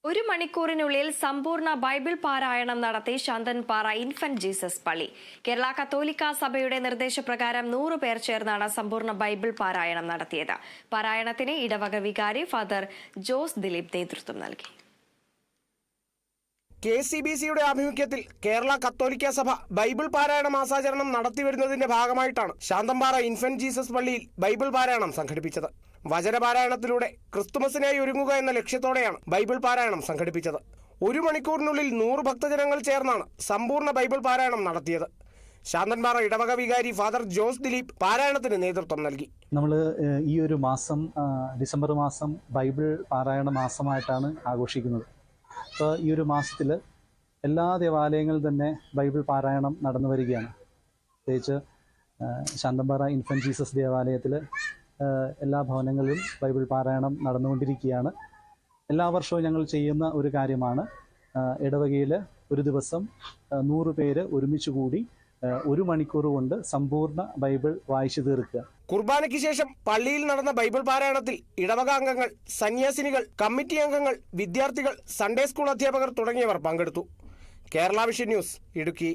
ഒരു മണിക്കൂറിനുള്ളിൽ സമ്പൂർണ്ണ ബൈബിൾ പാരായണം നടത്തി ശാന്തൻപാറ ഇൻഫന്റ് ജീസസ് പള്ളി. കേരള കത്തോലിക്ക സഭയുടെ നിർദ്ദേശപ്രകാരം 100 പേർ ചേർന്നാണ് സമ്പൂർണ്ണ ബൈബിൾ പാരായണം നടത്തിയത്. പാരായണത്തിന് ഇടവക വികാരി ഫാദർ ജോസ് ദിലീപ് നേതൃത്വം നൽകി. KCBCയുടെ ആഭിമുഖ്യത്തിൽ കേരള കത്തോലിക്ക സഭ ബൈബിൾ പാരായണ മാസാചരണം നടത്തിവരുന്നതിന്റെ ഭാഗമായിട്ടാണ് ശാന്തൻപാറ ഇൻഫന്റ് ജീസസ് പള്ളിയിൽ ബൈബിൾ പാരായണം സംഘടിപ്പിച്ചത്. വചനപാരായണത്തിലൂടെ ക്രിസ്തുമസിനായി ഒരുങ്ങുക എന്ന ലക്ഷ്യത്തോടെയാണ് ബൈബിൾ പാരായണം സംഘടിപ്പിച്ചത്. 1 മണിക്കൂറിനുള്ളിൽ 100 ഭക്തജനങ്ങൾ ചേർന്നാണ് സമ്പൂർണ്ണ ബൈബിൾ പാരായണം നടത്തിയത്. ശാന്തൻപാറ ഇടവക വികാരി ഫാദർ ജോസ് ദിലീപ് പാരായണത്തിന് നേതൃത്വം നൽകി. നമ്മൾ ഈ ഒരു മാസം ഡിസംബർ മാസം ബൈബിൾ പാരായണ മാസമായിട്ടാണ് ആഘോഷിക്കുന്നത്. അപ്പോൾ ഈ ഒരു മാസത്തിൽ എല്ലാ ദേവാലയങ്ങളിൽ തന്നെ ബൈബിൾ പാരായണം നടന്നു വരികയാണ്. പ്രത്യേകിച്ച് ശാന്തൻപാറ ഇൻഫന്റ് ജീസസ് ദേവാലയത്തിൽ എല്ലാ ഭവനങ്ങളിലും ബൈബിൾ പാരായണം നടന്നുകൊണ്ടിരിക്കുകയാണ്. എല്ലാ വർഷവും ഞങ്ങൾ ചെയ്യുന്ന ഒരു കാര്യമാണ് ഇടവകയിൽ ഒരു ദിവസം 100 പേര് ഒരുമിച്ച് കൂടി 1 മണിക്കൂർ കൊണ്ട് സമ്പൂർണ്ണ ബൈബിൾ വായിച്ചു തീർക്കുക. കുർബാനയ്ക്ക് ശേഷം പള്ളിയിൽ നടന്ന ബൈബിൾ പാരായണത്തിൽ ഇടവക അംഗങ്ങൾ, സന്യാസിനികൾ, കമ്മിറ്റി അംഗങ്ങൾ, വിദ്യാർത്ഥികൾ, സൺഡേ സ്കൂൾ അധ്യാപകർ തുടങ്ങിയവർ പങ്കെടുത്തു. Kerala vision news, Idukki.